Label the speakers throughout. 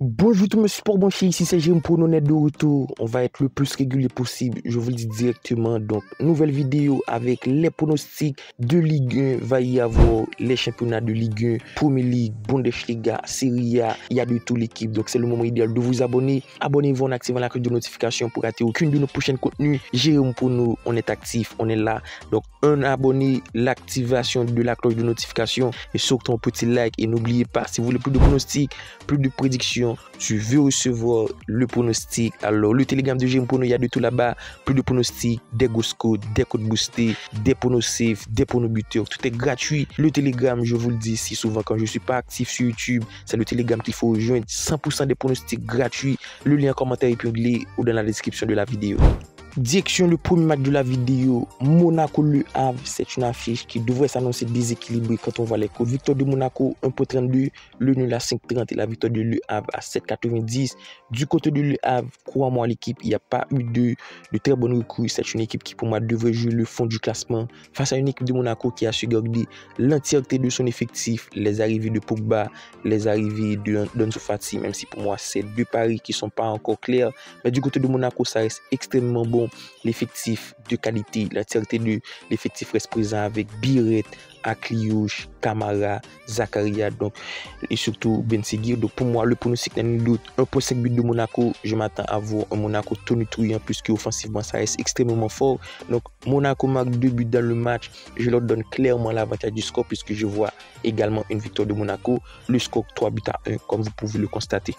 Speaker 1: Bonjour tout le monde, support branché, ici c'est Jérôme pour nous être de retour. On va être le plus régulier possible, je vous le dis directement. Donc, nouvelle vidéo avec les pronostics de Ligue 1. Va y avoir les championnats de Ligue 1, Premier League, Bundesliga, Serie A. Il y a de toute l'équipe. Donc, c'est le moment idéal de vous abonner. Abonnez-vous en activant la cloche de notification pour rater aucune de nos prochains contenus. Jérôme pour nous, on est actif, on est là. Donc, un abonné, l'activation de la cloche de notification et surtout un petit like. Et n'oubliez pas, si vous voulez plus de pronostics, plus de prédictions, tu veux recevoir le pronostic, alors le Telegram de Jérôme Pono, il y a de tout là-bas, plus de pronostics, des ghost codes, des codes boostés, des pronos safe, des pronos buteurs, tout est gratuit. Le Telegram, je vous le dis si souvent quand je ne suis pas actif sur YouTube, c'est le Telegram qu'il faut rejoindre, 100% des pronostics gratuits, le lien en commentaire épinglé ou dans la description de la vidéo. Direction le premier match de la vidéo, Monaco-Le Havre, c'est une affiche qui devrait s'annoncer déséquilibrée quand on voit les codes. Victoire de Monaco 1,32, le nul à 5,30 et la victoire de Le Havre à 7,90. Du côté de Le Havre, crois-moi l'équipe, il n'y a pas eu de très bonnes recrues. C'est une équipe qui pour moi devrait jouer le fond du classement face à une équipe de Monaco qui a su garder l'entièreté de son effectif, les arrivées de Pogba, les arrivées d'Ansu Fati, même si pour moi c'est deux paris qui ne sont pas encore clairs. Mais du côté de Monaco, ça reste extrêmement bon. L'effectif de qualité, l'entièreté de l'effectif reste présent avec Biret, Akliouche, Kamara, Zakaria, donc, et surtout Ben Seguir. Donc pour moi, le pronostic n'est nul doute. 1,5 but de Monaco, je m'attends à voir un Monaco tonitruant puisque offensivement ça reste extrêmement fort. Donc Monaco marque 2 buts dans le match. Je leur donne clairement l'avantage du score puisque je vois également une victoire de Monaco. Le score 3 buts à 1 comme vous pouvez le constater.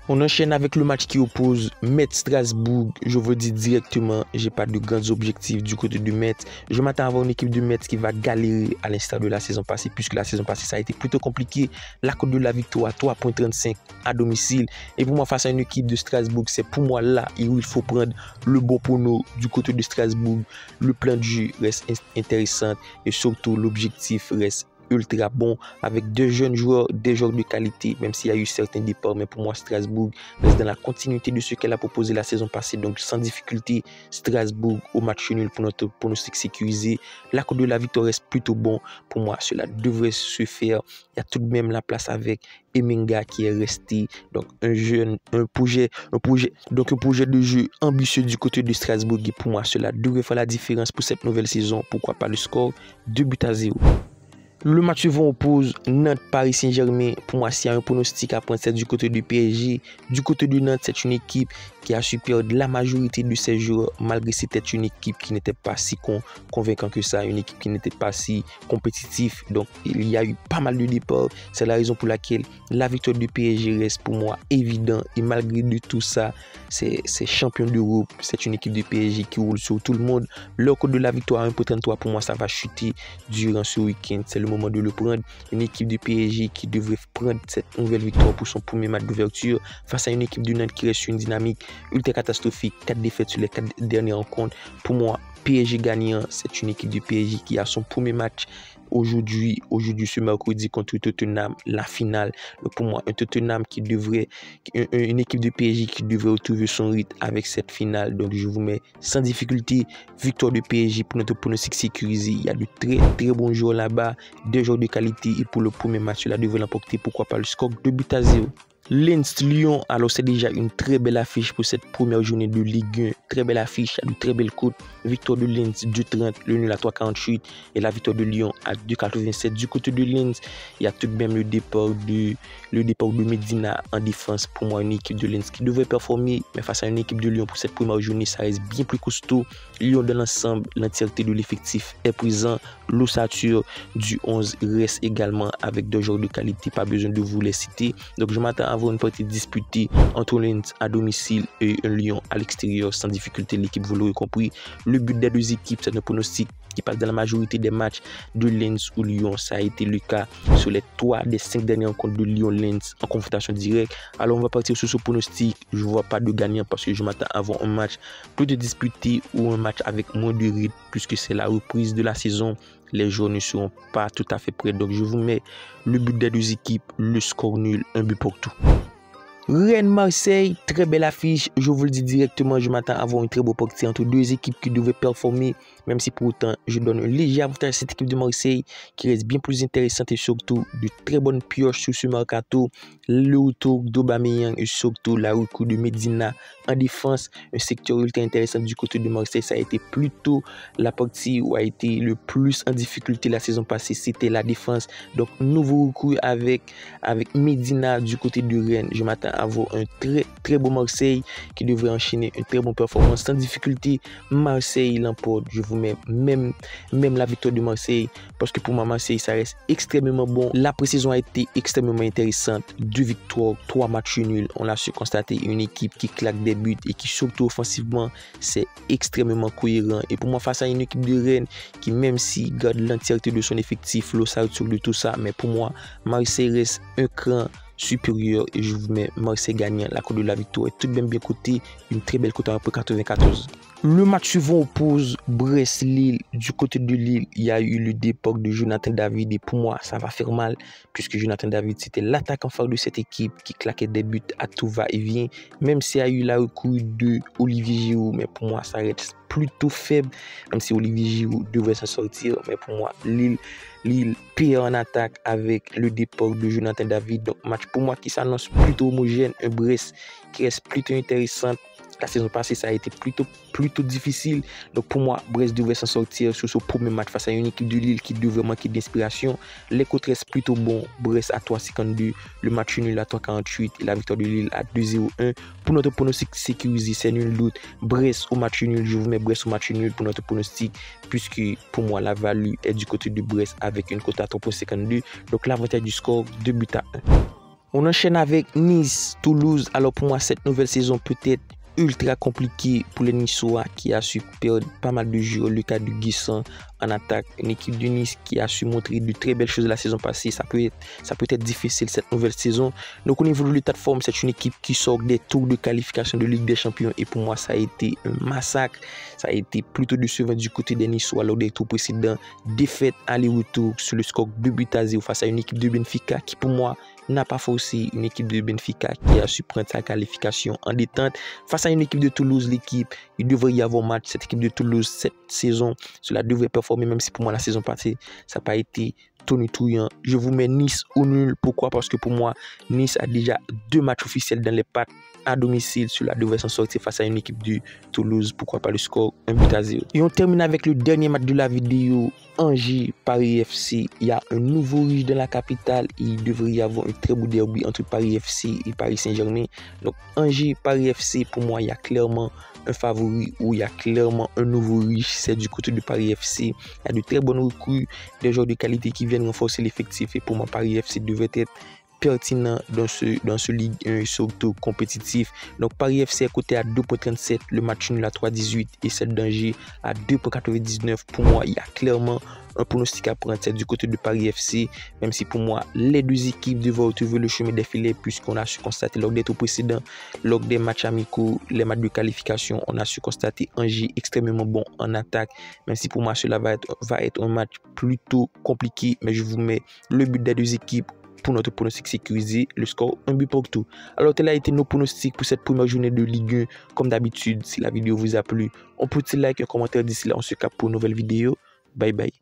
Speaker 1: On enchaîne avec le match qui oppose Metz-Strasbourg. Je vous dis directement, j'ai pas de grands objectifs du côté de Metz. Je m'attends à avoir une équipe de Metz qui va galérer à l'instar de la saison passée, puisque la saison passée, ça a été plutôt compliqué. La cote de la victoire, 3,35 à domicile. Et pour moi, face à une équipe de Strasbourg, c'est pour moi là où il faut prendre le bon prono du côté de Strasbourg. Le plan de jeu reste intéressant et surtout l'objectif reste ultra bon avec deux jeunes joueurs, des joueurs de qualité, même s'il y a eu certains départs, mais pour moi Strasbourg reste dans la continuité de ce qu'elle a proposé la saison passée, donc sans difficulté Strasbourg au match nul pour notre pronostic sécurisé. La cote de la victoire reste plutôt bon, pour moi cela devrait se faire. Il y a tout de même la place avec Emenga qui est resté, donc un projet de jeu ambitieux du côté de Strasbourg et pour moi cela devrait faire la différence pour cette nouvelle saison. Pourquoi pas le score 2 buts à 0. Le match suivant oppose Nantes-Paris Saint-Germain. Pour moi, s'il y a un pronostic à prendre, c'est du côté du PSG. Du côté de Nantes, c'est une équipe qui a su perdre la majorité de ses joueurs, malgré que c'était une équipe qui n'était pas si convaincante que ça, une équipe qui n'était pas si compétitive. Donc, il y a eu pas mal de départs. C'est la raison pour laquelle la victoire du PSG reste pour moi évident. Et malgré de tout ça, c'est champion d'Europe. C'est une équipe du PSG qui roule sur tout le monde. Le code de la victoire à 1,33, pour moi, ça va chuter durant ce week-end. C'est le moment de le prendre. Une équipe du PSG qui devrait prendre cette nouvelle victoire pour son premier match d'ouverture face à une équipe de Nantes qui reste sur une dynamique ultra catastrophique. 4 défaites sur les 4 dernières rencontres. Pour moi, PSG gagnant, c'est une équipe du PSG qui a son premier match aujourd'hui ce mercredi contre Tottenham, la finale. Donc pour moi, un Tottenham qui devrait, une équipe de PSG qui devrait retrouver son rythme avec cette finale. Donc je vous mets sans difficulté victoire de PSG pour notre pronostic sécurisé. Il y a de très bons joueurs là-bas, des joueurs de qualité et pour le premier match, cela devrait l'emporter. Pourquoi pas le score 2 buts à 0. Lens-Lyon, alors c'est déjà une très belle affiche pour cette première journée de Ligue 1. Très belle affiche, à de très belles cotes. Victoire de Lens 2,30, le nul à 3,48 et la victoire de Lyon à 2,87. Du côté de Lens, il y a tout de même le départ de Medina en défense. Pour moi, une équipe de Lens qui devrait performer, mais face à une équipe de Lyon pour cette première journée, ça reste bien plus costaud. Lyon dans l'ensemble, l'entièreté de l'effectif est présent. L'ossature du 11 reste également avec deux joueurs de qualité, pas besoin de vous les citer. Donc je m'attends à avoir une partie disputée entre Lens à domicile et un Lyon à l'extérieur sans difficulté. L'équipe, vous l'aurez compris, le but des deux équipes, c'est un pronostic qui passe dans la majorité des matchs de Lens ou Lyon. Ça a été le cas sur les 3 des 5 dernières rencontres de Lyon-Lens en confrontation directe. Alors on va partir sur ce pronostic. Je ne vois pas de gagnant parce que je m'attends à avoir un match plus de disputé ou un match avec moins de rythme puisque c'est la reprise de la saison. Les joueurs ne seront pas tout à fait prêts. Donc je vous mets le but des deux équipes, le score nul, un but pour tout. Rennes-Marseille, très belle affiche. Je vous le dis directement, je m'attends à avoir une très beau partie entre deux équipes qui devraient performer, même si pour autant, je donne un léger avantage à cette équipe de Marseille qui reste bien plus intéressante et surtout de très bonnes pioches sur ce mercato. Le retour d'Aubameyang et surtout la recrue de Medina en défense, un secteur ultra intéressant du côté de Marseille. Ça a été plutôt la partie où a été le plus en difficulté la saison passée, c'était la défense. Donc, nouveau recrue avec Medina du côté de Rennes. Je m'attends à avoir un très beau Marseille qui devrait enchaîner une très bonne performance sans difficulté. Marseille l'emporte. Je vous mets même la victoire de Marseille parce que pour moi, Marseille, ça reste extrêmement bon. La pré-saison a été extrêmement intéressante. 2 victoires, 3 matchs nuls. On a su constater une équipe qui claque des buts et qui surtout offensivement, c'est extrêmement cohérent. Et pour moi, face à une équipe de Rennes qui, même si garde l'entièreté de son effectif, l'ossature de tout ça, mais pour moi, Marseille reste un cran supérieur et je vous mets Marseille gagnant. La cote de la victoire est tout de même bien cotée, une très belle cote à 94. Le match suivant oppose Brest-Lille. Du côté de Lille, il y a eu le départ de Jonathan David et pour moi, ça va faire mal puisque Jonathan David, c'était l'attaquant phare de cette équipe qui claquait des buts à tout va-et-vient. Même s'il y a eu la recrue de Olivier Giroud, mais pour moi, ça reste plutôt faible. Même si Olivier Giroud devrait s'en sortir, mais pour moi, Lille perd en attaque avec le départ de Jonathan David. Donc, match pour moi qui s'annonce plutôt homogène, un Brest qui reste plutôt intéressant. La saison passée, ça a été plutôt difficile. Donc pour moi, Brest devrait s'en sortir sur ce premier match face à une équipe de Lille qui devrait manquer d'inspiration. Les côtes restent plutôt bons. Brest à 3,52, le match nul à 3,48 et la victoire de Lille à 2,01. Pour notre pronostic sécurisé, c'est nul doute. Brest au match nul, je vous mets Brest au match nul pour notre pronostic, puisque pour moi, la value est du côté de Brest avec une cote à 3,52. Donc l'avantage du score, 2 buts à 1. On enchaîne avec Nice, Toulouse. Alors pour moi, cette nouvelle saison peut être ultra compliqué pour les Niçois qui a su perdre pas mal de joueurs. Le cas de Guisson en attaque, une équipe de Nice qui a su montrer de très belles choses la saison passée. Ça peut être difficile cette nouvelle saison. Donc au niveau de l'état de forme, c'est une équipe qui sort des tours de qualification de Ligue des Champions et pour moi ça a été un massacre. Ça a été plutôt décevant du côté des Niçois lors des tours précédents. Défaite aller-retour sur le score 2-0 face à une équipe de Benfica qui pour moi n'a pas forcé, une équipe de Benfica qui a su prendre sa qualification en détente. Face à une équipe de Toulouse, il devrait y avoir match. Cette équipe de Toulouse, cette saison, cela devrait performer, même si pour moi la saison passée, ça n'a pas été tonitruant. Je vous mets Nice au nul. Pourquoi? Parce que pour moi, Nice a déjà 2 matchs officiels dans les pattes à domicile. Cela devrait s'en sortir face à une équipe de Toulouse. Pourquoi pas le score 1-0. Et on termine avec le dernier match de la vidéo. Angers, Paris FC. Il y a un nouveau riche dans la capitale. Il devrait y avoir un très beau derby entre Paris FC et Paris Saint-Germain. Donc Angers, Paris FC, pour moi, il y a clairement un favori ou il y a clairement un nouveau riche. C'est du côté de Paris FC. Il y a de très bonnes recrues, des joueurs de qualité qui viennent renforcer l'effectif. Et pour moi, Paris FC devrait être pertinent dans ce Ligue 1 et surtout compétitif. Donc Paris FC est coté à 2,37, le match nul à 3,18 et celle d'Angers à 2,99. Pour moi, il y a clairement un pronostic à prendre, c'est du côté de Paris FC, même si pour moi, les deux équipes devraient retrouver le chemin des filets puisqu'on a su constater lors des tours précédents, lors des matchs amicaux, les matchs de qualification, on a su constater Angers extrêmement bon en attaque, même si pour moi, cela va être un match plutôt compliqué, mais je vous mets le but des deux équipes pour notre pronostic sécurisé, le score 1 but partout. Alors tel a été nos pronostics pour cette première journée de Ligue 1. Comme d'habitude, si la vidéo vous a plu, un petit like, un commentaire d'ici là, on se capte pour une nouvelle vidéo. Bye bye.